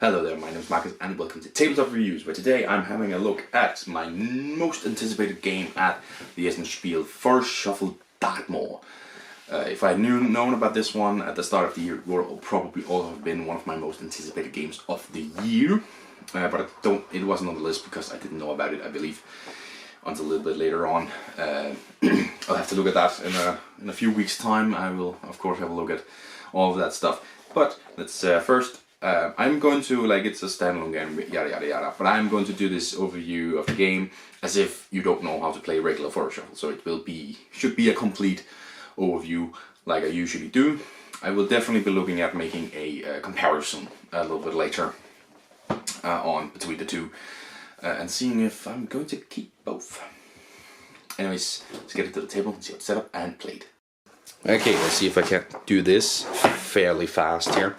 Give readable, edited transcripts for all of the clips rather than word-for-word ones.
Hello there, my name is Marcus and welcome to Tabletop Reviews, where today I'm having a look at my most anticipated game at the Spiel for Shufle Dartmoor. If I had known about this one at the start of the year, it would probably also have been one of my most anticipated games of the year. But it wasn't on the list because I didn't know about it, I believe, until a little bit later on. I'll have to look at that in a few weeks' time. I will, of course, have a look at all of that stuff. But let's first. I'm going to, it's a standalone game, yada yada yada, but I'm going to do this overview of the game as if you don't know how to play regular Photo Shuffle, so it should be a complete overview like I usually do. I will definitely be looking at making a comparison a little bit later on between the two and seeing if I'm going to keep both. Anyways, let's get it to the table and see what's set up and played. Okay, let's see if I can do this fairly fast here.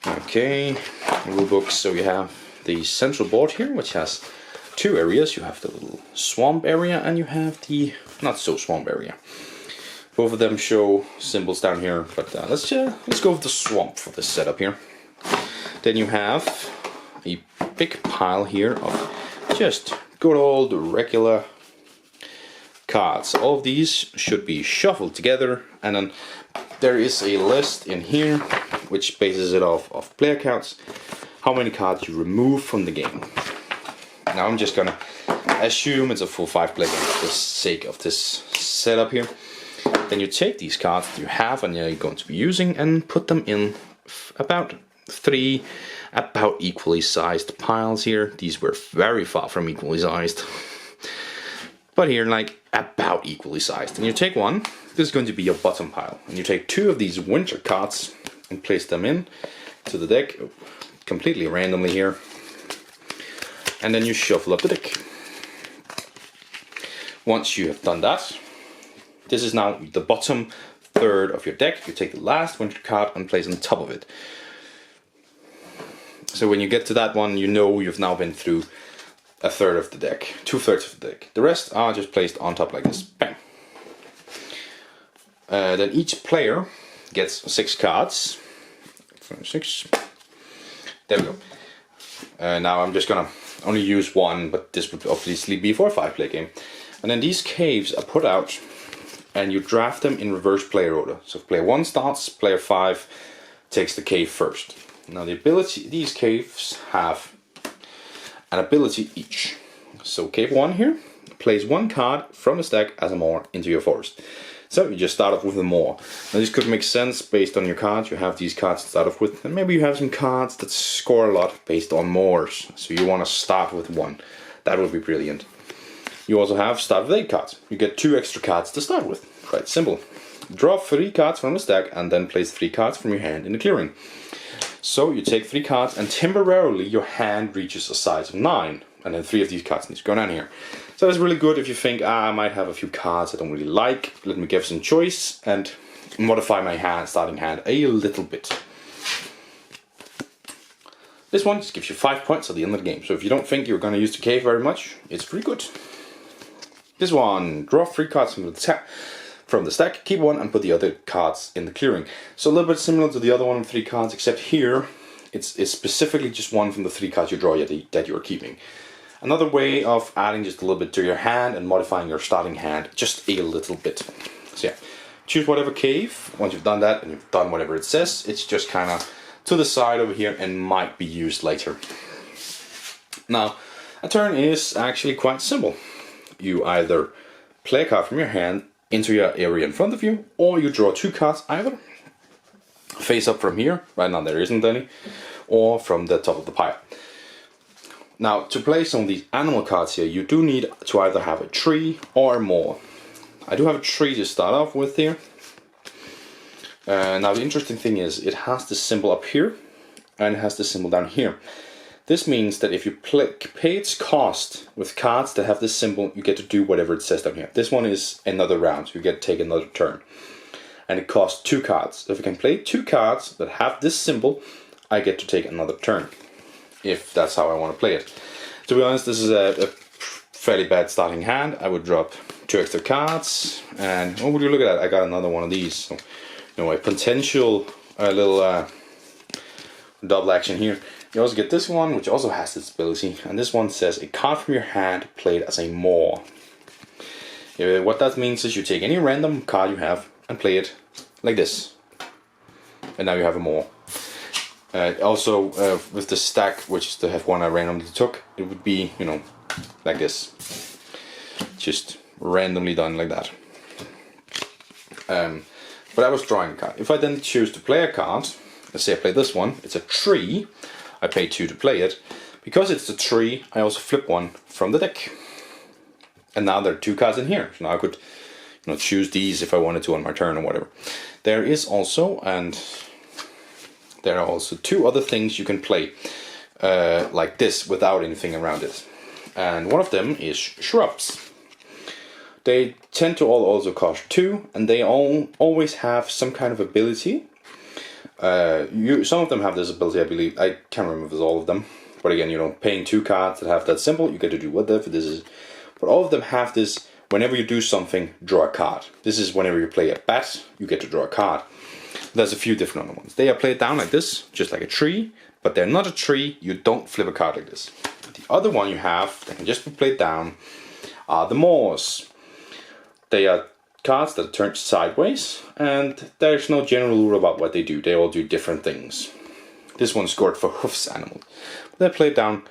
Okay, rulebook. So you have the central board here, which has two areas. You have the little swamp area and you have the not so swamp area. Both of them show symbols down here, but let's go with the swamp for this setup here. Then you have a big pile here of just good old regular cards. All of these should be shuffled together, and then there is a list in here which bases it off of player counts, how many cards you remove from the game. Now I'm just gonna assume it's a full 5-player game for the sake of this setup here. Then you take these cards that you have and you're going to be using and put them in about 3 about equally sized piles here. These were very far from equally sized, but here about equally sized. And you take one, this is going to be your bottom pile, and you take 2 of these winter cards and place them in to the deck completely randomly here, and then you shuffle up the deck. Once you have done that, this is now the bottom third of your deck. You take the last winter card and place on top of it. So when you get to that one, you know you've now been through a third of the deck, 2/3 of the deck. The rest are just placed on top like this. Bang. Then each player gets 6 cards. 6. There we go. Now I'm just gonna only use one, but this would obviously be for a 5-player game. And then these caves are put out, and you draft them in reverse player order. So if player 1 starts, player 5 takes the cave first. Now these caves have an ability each. So cave 1 here plays 1 card from the stack as a Moor into your forest. So you just start off with a Moor. Now this could make sense based on your cards. You have these cards to start off with, and maybe you have some cards that score a lot based on Moors. So you want to start with 1. That would be brilliant. You also have start with 8 cards. You get 2 extra cards to start with. Quite simple. Draw 3 cards from the stack and then place 3 cards from your hand in the clearing. So you take 3 cards and temporarily your hand reaches a size of 9. And then 3 of these cards need to go down here. So that's really good if you think, I might have a few cards I don't really like. Let me give some choice and modify my starting hand a little bit. This one just gives you 5 points at the end of the game. So if you don't think you're going to use the cave very much, it's pretty good. This one, draw 3 cards from the stack, keep 1 and put the other cards in the clearing. So a little bit similar to the other one with 3 cards, except here it's specifically just 1 from the 3 cards you draw that you're keeping. Another way of adding just a little bit to your hand and modifying your starting hand just a little bit. So yeah, choose whatever cave. Once you've done that and you've done whatever it says, it's just kind of to the side over here and might be used later. Now, a turn is actually quite simple. You either play a card from your hand into your area in front of you, or you draw 2 cards either face up from here, right now there isn't any, or from the top of the pile. Now, to play some of these animal cards here, you do need to either have a tree or a Moor. I do have a tree to start off with here. Now the interesting thing is it has the symbol up here and it has the symbol down here. This means that if you pay its cost with cards that have this symbol, you get to do whatever it says down here. This one is another round, so you get to take another turn. And it costs 2 cards. So if I can play 2 cards that have this symbol, I get to take another turn. If that's how I want to play it. To be honest, this is a fairly bad starting hand. I would drop 2 extra cards, and oh, would you look at that? I got another one of these. So, a potential little double action here. You also get this one, which also has this ability, and this one says a card from your hand played as a maw. What that means is you take any random card you have and play it like this, and now you have a maw. Also, with the stack, which is the one I randomly took, it would be, you know, like this, just randomly done like that. But I was drawing a card. If I then choose to play a card, let's say I play this one, it's a tree. I pay 2 to play it. Because it's a tree, I also flip one from the deck. And now there are 2 cards in here. So now I could, you know, choose these if I wanted to on my turn or whatever. There is also, and there are also 2 other things you can play like this without anything around it. And one of them is shrubs. They tend to all also cost 2, and they all always have some kind of ability. Some of them have this ability, I believe. I can't remember if it's all of them. But again, you know, paying 2 cards that have that symbol, you get to do whatever this is. But all of them have this, whenever you do something, draw a card. This is whenever you play a bat, you get to draw a card. There's a few different other ones. They are played down like this, just like a tree. But they're not a tree, you don't flip a card like this. The other one you have, that can just be played down, are the maws. They are cards that are turned sideways, and there's no general rule about what they do. They all do different things. This one's scored for hoofs animal. They're played down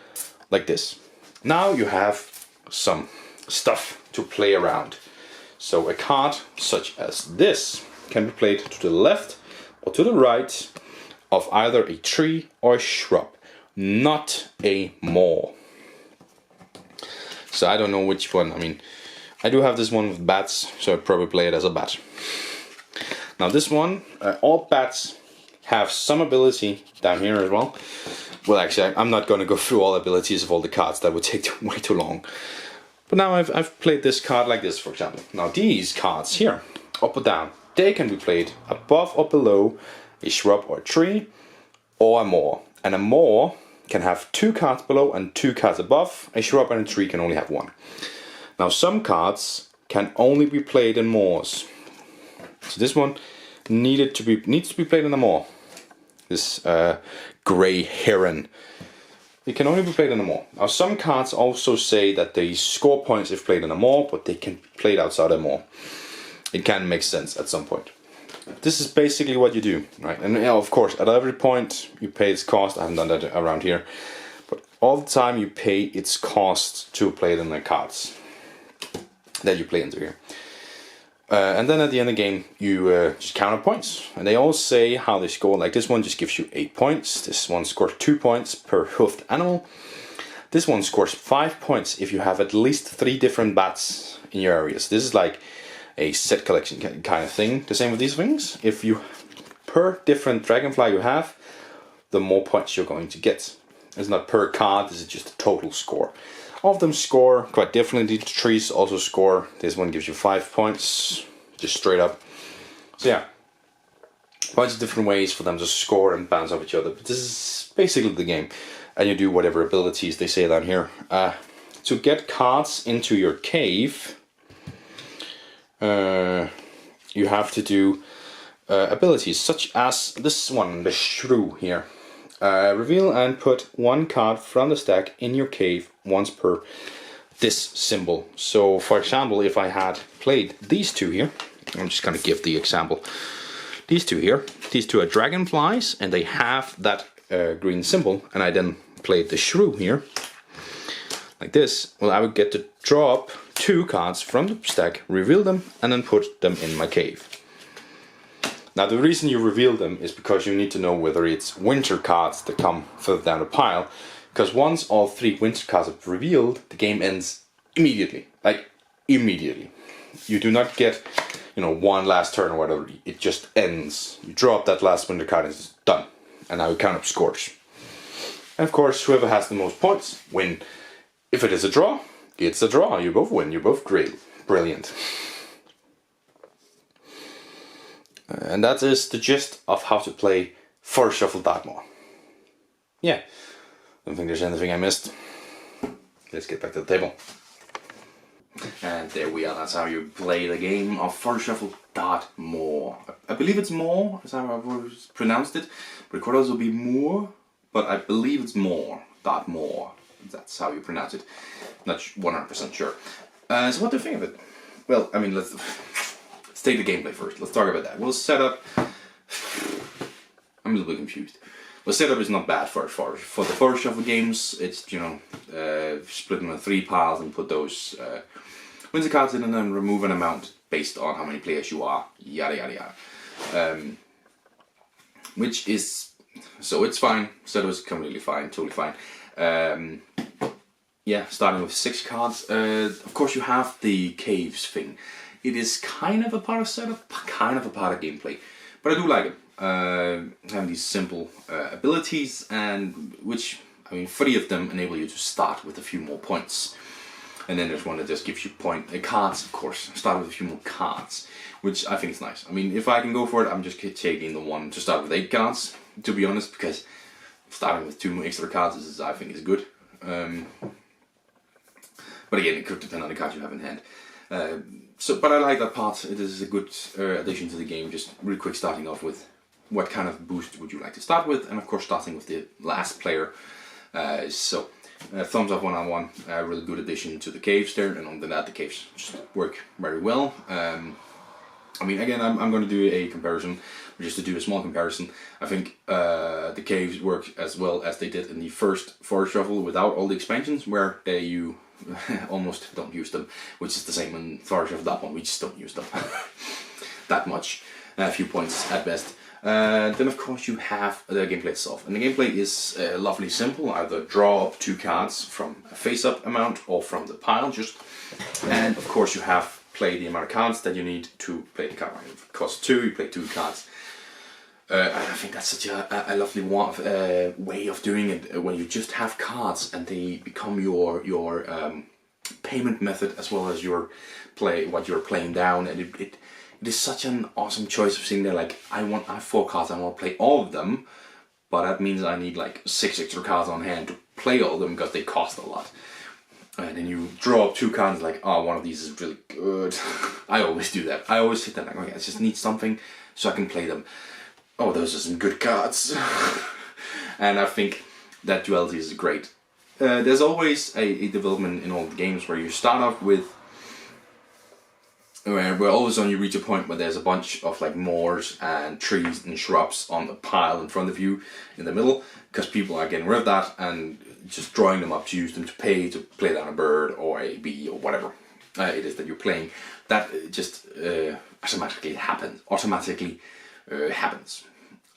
like this. Now you have some stuff to play around. So a card such as this can be played to the left or to the right of either a tree or a shrub, not a maw. So I don't know which one. I mean, I do have this one with bats, so I'd probably play it as a bat. Now this one, all bats have some ability down here as well. Well, actually, I'm not going to go through all abilities of all the cards. That would take way too long. But now I've played this card like this, for example. Now these cards here, up or down, they can be played above or below a shrub or a tree, or a maw. And a maw can have 2 cards below and 2 cards above. A shrub and a tree can only have 1. Now some cards can only be played in maws. So this one needs to be played in a maw. This grey heron. It can only be played in a maw. Now some cards also say that they score points if played in a maw, but they can be played outside a maw. It can make sense at some point. This is basically what you do, right? And of course, at every point you pay its cost. I haven't done that around here, but all the time you pay its cost to play it in the cards that you play into here. And then at the end of the game, you just count up points. And they all say how they score. Like this one just gives you 8 points. This one scores 2 points per hoofed animal. This one scores 5 points if you have at least 3 different bats in your areas. This is like a set collection kind of thing. The same with these things. If you, per different dragonfly you have, the more points you're going to get. It's not per card, this is just a total score. All of them score quite differently. The trees also score. This one gives you 5 points, just straight up. So yeah, a bunch of different ways for them to score and bounce off each other. But this is basically the game. And you do whatever abilities they say down here. To get cards into your cave, you have to do abilities such as this one, the shrew here. Reveal and put 1 card from the stack in your cave once per this symbol. So for example, if I had played these 2 here, I'm just going to give the example. These 2 here, these 2 are dragonflies and they have that green symbol, and I then played the shrew here like this. Well, I would get to draw up 2 cards from the stack, reveal them, and then put them in my cave. Now the reason you reveal them is because you need to know whether it's winter cards that come further down the pile. Because once all 3 winter cards are revealed, the game ends immediately. Like, immediately. You do not get, you know, one last turn or whatever. It just ends. You draw up that last winter card and it's done. And now you count up scores. And of course, whoever has the most points win. If it is a draw, it's a draw. You both win. You're both great. Brilliant. And that is the gist of how to play for Shuffle Dartmoor. Yeah, don't think there's anything I missed. Let's get back to the table. And there we are, that's how you play the game of First Shuffle Dartmoor. I believe it's more, as I've always pronounced it, but it could also be more, but I believe it's Dartmoor. That's how you pronounce it. Not 100% sure. So what do you think of it? Well, I mean, let's take the gameplay first. Let's talk about that. We'll set up. I'm a little bit confused. The setup is not bad for the first Shufle games. It's, split them into 3 piles and put those Windsor cards in and then remove an amount based on how many players you are. Yada yada yada. Which is, so it's fine. Setup is completely fine, totally fine. Yeah, starting with 6 cards. Of course you have the caves thing. It is kind of a part of setup, kind of a part of gameplay. But I do like it. Having these simple abilities, and which, I mean, 3 of them enable you to start with a few more points. And then there's one that just gives you cards, of course. Start with a few more cards, which I think is nice. I mean, if I can go for it, I'm just taking the one to start with 8 cards, to be honest, because starting with 2 more extra cards is, I think, is good. But again, it could depend on the cards you have in hand. But I like that part. It is a good addition to the game. Just real quick, starting off with what kind of boost would you like to start with, and of course starting with the last player. Thumbs up one. A really good addition to the caves there, and other than that, the caves just work very well. I mean, again, I'm going to do a comparison, just to do a small comparison. I think the caves work as well as they did in the first Shufle without all the expansions, where you almost don't use them, which is the same in Forest of that one. We just don't use them that much. A few points at best. Then of course you have the gameplay itself, and the gameplay is lovely simple. Either draw up 2 cards from a face-up amount or from the pile, and of course you have play the amount of cards that you need to play the card. If it costs 2, you play 2 cards. I think that's such a lovely way of doing it, when you just have cards and they become your payment method as well as your what you're playing down, and it is such an awesome choice of sitting there like, I have 4 cards, I want to play all of them, but that means I need like 6 extra cards on hand to play all of them because they cost a lot. And then you draw up 2 cards like, oh, one of these is really good. I always do that. I always sit there like, okay, I just need something so I can play them. Oh, those are some good cards. And I think that duality is great. There's always a development in all the games where you start off with, where all of a sudden you reach a point where there's a bunch of like moors and trees and shrubs on the pile in front of you in the middle, because people are getting rid of that and just drawing them up to use them to play down a bird or a bee or whatever it is that you're playing. That just automatically happens.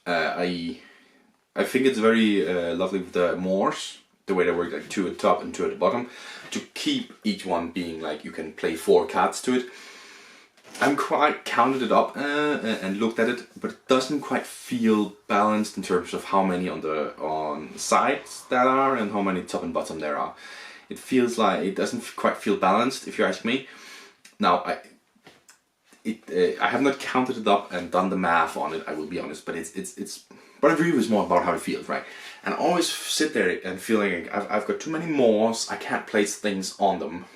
I think it's very lovely with the moors, the way they work, like 2 at the top and 2 at the bottom, to keep each one being like you can play 4 cards to it. I'm quite counted it up and looked at it, but it doesn't quite feel balanced in terms of how many on the sides there are and how many top and bottom there are. It feels like it doesn't quite feel balanced, if you ask me. Now, I have not counted it up and done the math on it, I will be honest, but but a review is more about how it feels, right? And I always sit there and feeling like I've got too many moors, I can't place things on them,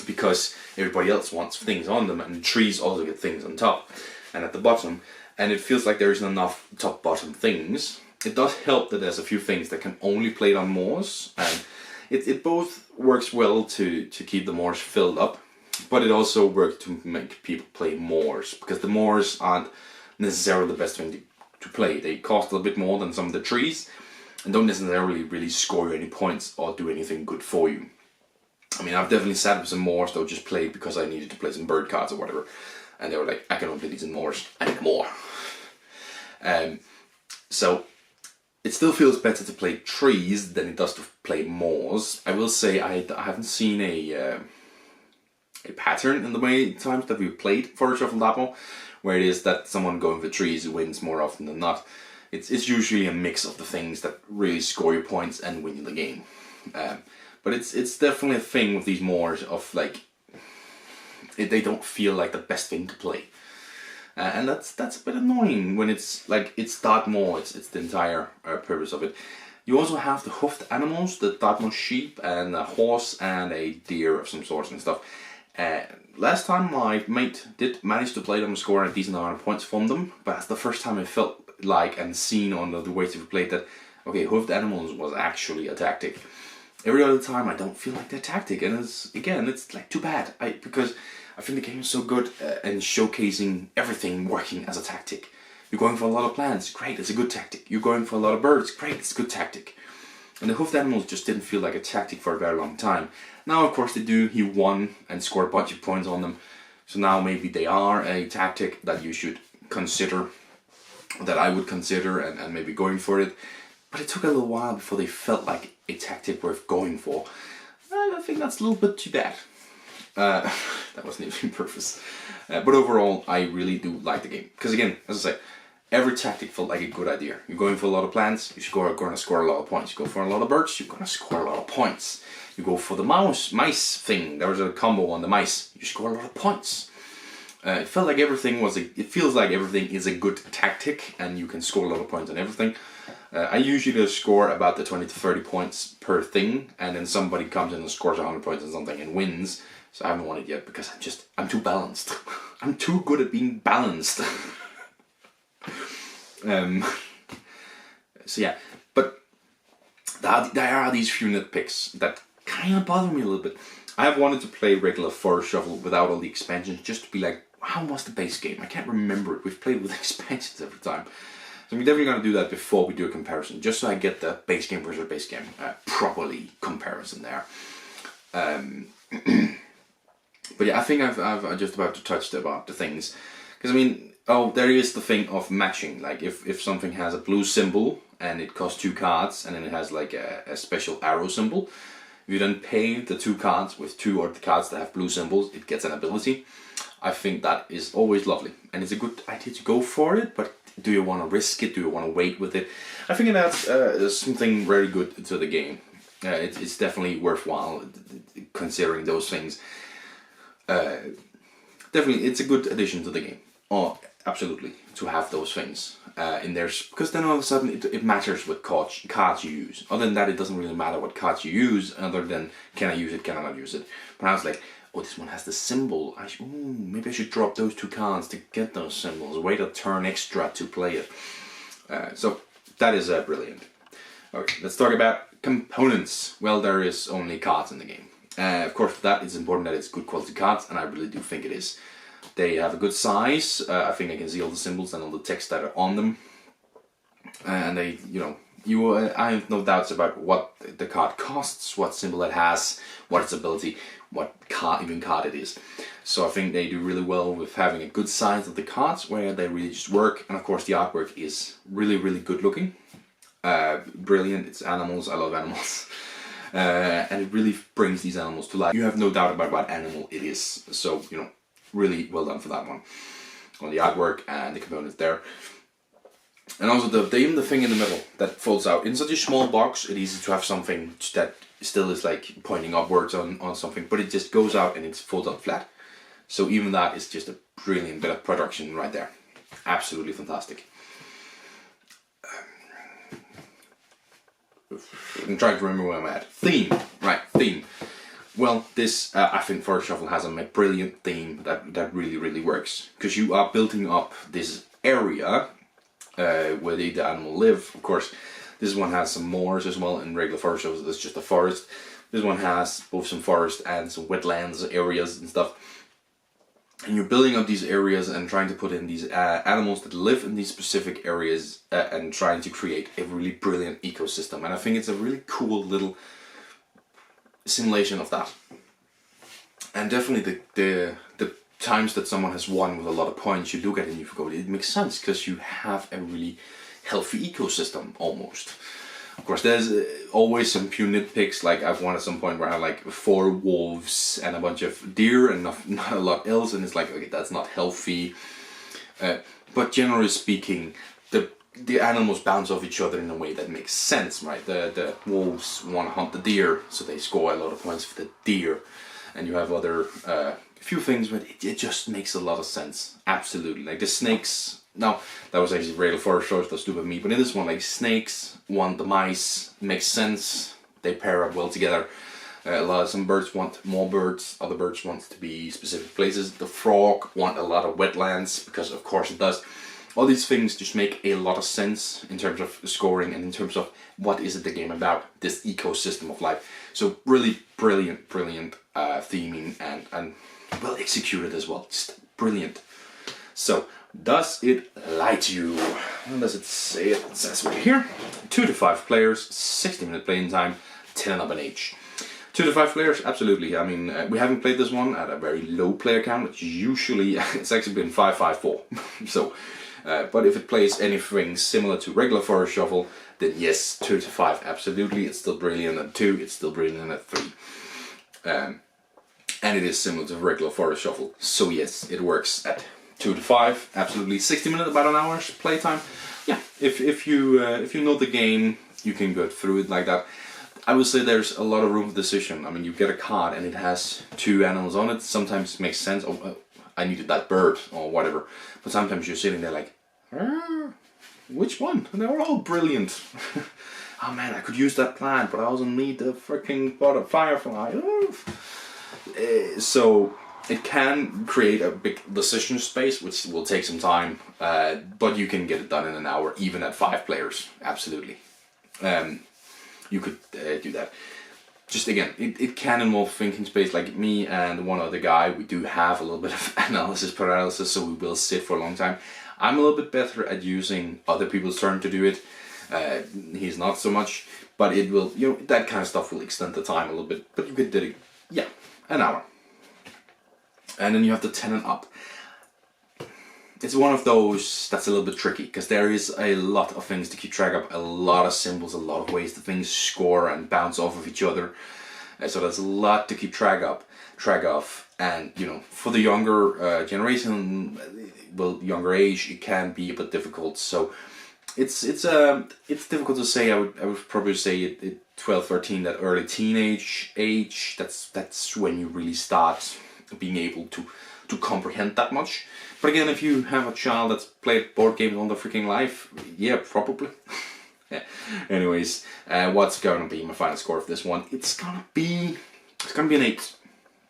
because everybody else wants things on them, and trees also get things on top and at the bottom, and it feels like there isn't enough top bottom things. It does help that there's a few things that can only play on moors, and it both works well to keep the moors filled up, but it also works to make people play moors, because the moors aren't necessarily the best thing to play. They cost a little bit more than some of the trees and don't necessarily really score you any points or do anything good for you. I mean, I've definitely sat with some moors that I just played because I needed to play some bird cards or whatever, and they were like, I can only play these in moors, I need more. So it still feels better to play trees than it does to play moors. I will say I haven't seen a pattern in the way times that we've played for Shufle Dartmoor, where it is that someone going for trees wins more often than not. It's usually a mix of the things that really score your points and win you the game. But it's definitely a thing with these moors of like, they don't feel like the best thing to play, and that's a bit annoying when it's like it's Dartmoor. It's the entire purpose of it. You also have the hoofed animals, the Dartmoor sheep and a horse and a deer of some sort and stuff. Last time my mate did manage to play them and score a decent amount of points from them, but that's the first time I felt like and seen on the ways we've played that okay, hoofed animals was actually a tactic. Every other time I don't feel like they're tactic, and it's like too bad. Because I think the game is so good in showcasing everything working as a tactic. You're going for a lot of plants, great, it's a good tactic. You're going for a lot of birds, great, it's a good tactic. And the hoofed animals just didn't feel like a tactic for a very long time. Now, of course, they do. He won and scored a bunch of points on them. So now maybe they are a tactic that you should consider, that I would consider, and maybe going for it. But it took a little while before they felt like a tactic worth going for. I think that's a little bit too bad. That wasn't even purpose. But overall, I really do like the game. Because again, as I say, every tactic felt like a good idea. You're going for a lot of plants, you're going to score a lot of points. You go for a lot of birds, you're going to score a lot of points. You go for the mice thing, there was a combo on the mice, you score a lot of points. It felt like it feels like everything is a good tactic, and you can score a lot of points on everything. I usually score about the 20 to 30 points per thing, and then somebody comes in and scores 100 points on something and wins. So I haven't won it yet because I'm too balanced. I'm too good at being balanced. So yeah, but there are these few nitpicks that kind of bother me a little bit. I have wanted to play regular Forest Shuffle without all the expansions, just to be like, how was the base game? I can't remember it. We've played with expansions every time. So I'm definitely going to do that before we do a comparison, just so I get the base game versus base game properly comparison there. But yeah, I think I've just about to touch about the things. Because I mean, there is the thing of matching. Like if something has a blue symbol and it costs 2 cards, and then it has like a special arrow symbol, if you then pay the 2 cards with 2 of the cards that have blue symbols, it gets an ability. I think that is always lovely, and it's a good idea to go for it, but do you want to risk it? Do you want to wait with it? I think that's something very good to the game. It's definitely worthwhile considering those things. Definitely, it's a good addition to the game. Oh, absolutely, to have those things in there, because then all of a sudden it matters what cards you use. Other than that, it doesn't really matter what cards you use, other than can I use it, can I not use it. But I was like, oh, this one has the symbol. Maybe I should drop those 2 cards to get those symbols. Wait a turn extra to play it. So that is brilliant. Okay, let's talk about components. Well, there is only cards in the game. Of course, for that it's important that it's good quality cards, and I really do think it is. They have a good size. I think I can see all the symbols and all the text that are on them. And they, I have no doubts about what the card costs, what symbol it has, what its ability, what card it is. So I think they do really well with having a good size of the cards where they really just work. And of course the artwork is really, really good looking. Brilliant. It's animals. I love animals. And it really brings these animals to life. You have no doubt about what animal it is. So, really well done for that one. On the artwork and the components there. And also even the thing in the middle that folds out. In such a small box, it's easy to have something that still is like pointing upwards on something, but it just goes out and it folds out flat. So even that is just a brilliant bit of production right there. Absolutely fantastic. I'm trying to remember where I'm at. Theme. Well, this, I think Forest Shuffle has a brilliant theme that really, really works. Because you are building up this area where the animal live. Of course, this one has some moors as well. In regular Forest Shuffle, it's just a forest. This one has both some forest and some wetlands areas and stuff. And you're building up these areas and trying to put in these animals that live in these specific areas and trying to create a really brilliant ecosystem. And I think it's a really cool little simulation of that. And definitely the times that someone has won with a lot of points, you look at it and you go, it makes sense because you have a really healthy ecosystem almost. Of course, there's always some few nitpicks, like I've won at some point where I have like 4 wolves and a bunch of deer and not a lot else, and it's like, okay, that's not healthy. But generally speaking, the animals bounce off each other in a way that makes sense, right? The wolves want to hunt the deer, so they score a lot of points for the deer. And you have other few things, but it just makes a lot of sense. Absolutely. Like the snakes. Now, that was actually regular Forest Shuffle, that's stupid me, but in this one, like snakes want the mice, makes sense, they pair up well together. Some birds want more birds, other birds want to be specific places. The frog want a lot of wetlands, because of course it does. all these things just make a lot of sense in terms of scoring and in terms of what is it the game about, this ecosystem of life. So really brilliant theming and well executed as well, just brilliant. So does it lie to you? What does it say? It says right here, 2 to 5 players, 60-minute playing time, 10 and up in age. 2 to 5 players, absolutely. I mean, we haven't played this one at a very low player count. It's usually, it's actually been 5-5-4. So, but if it plays anything similar to regular Forest Shuffle, then yes, 2 to 5, absolutely. It's still brilliant at 2, it's still brilliant at 3. And it is similar to regular Forest Shuffle. So yes, it works at 2 to 5, absolutely. 60 minutes, about an hour's playtime. Yeah, if you know the game, you can go through it like that. I would say there's a lot of room for decision. I mean, you get a card and it has 2 animals on it. Sometimes it makes sense. Oh, I needed that bird or whatever. But sometimes you're sitting there like, which one? And they're all brilliant. Oh man, I could use that plant, but I also need the freaking firefly. So it can create a big decision space, which will take some time, but you can get it done in an hour, even at 5 players. Absolutely. You could do that. Just again, it can involve thinking space. Like me and one other guy, we do have a little bit of analysis paralysis, so we will sit for a long time. I'm a little bit better at using other people's turn to do it. He's not so much, but it will, you know, that kind of stuff will extend the time a little bit. But you could do it, yeah, an hour. And then you have the 10 and up. It's one of those that's a little bit tricky, because there is a lot of things to keep track of, a lot of symbols, a lot of ways that things score and bounce off of each other. So there's a lot to keep track of, and you know, for the younger generation, well, younger age, it can be a bit difficult. So it's difficult to say. I would probably say it 12, 13, that early teenage age. That's when you really start being able to comprehend that much. But again, if you have a child that's played board games all their freaking life, yeah, probably. Yeah. Anyways, what's gonna be my final score of this one? It's gonna be an 8.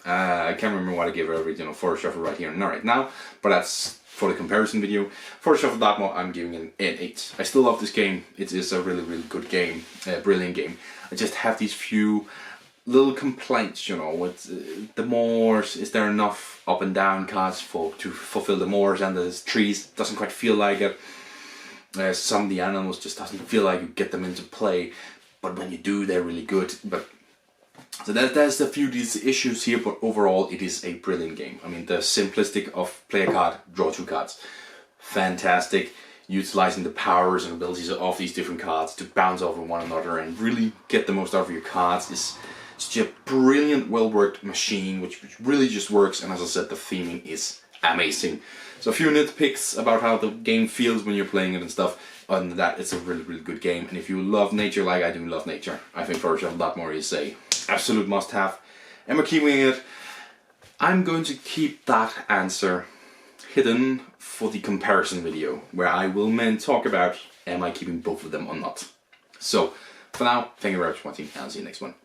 I can't remember what I gave every Forest Shuffle right here and right now, but that's for the comparison video. Forest Shuffle Dartmoor, I'm giving an 8. I still love this game. It is a really good game, brilliant game. I just have these few little complaints, you know, with the moors. Is there enough up and down cards to fulfill the moors, and the trees doesn't quite feel like it. Some of the animals just doesn't feel like you get them into play, but when you do, they're really good. But so there's a few of these issues here, but overall it is a brilliant game. I mean, the simplistic of play a card, draw 2 cards, fantastic. Utilizing the powers and abilities of these different cards to bounce off of one another and really get the most out of your cards is just a brilliant, well-worked machine, which really just works. And as I said, the theming is amazing. So a few nitpicks about how the game feels when you're playing it and stuff. Other than that, it's a really good game. And if you love nature like I do love nature, I think Forest Shuffle Dartmoor is a absolute must-have. And we're keeping it. I'm going to keep that answer hidden for the comparison video, where I will talk about am I keeping both of them or not. So for now, thank you very much for watching, and I'll see you next one.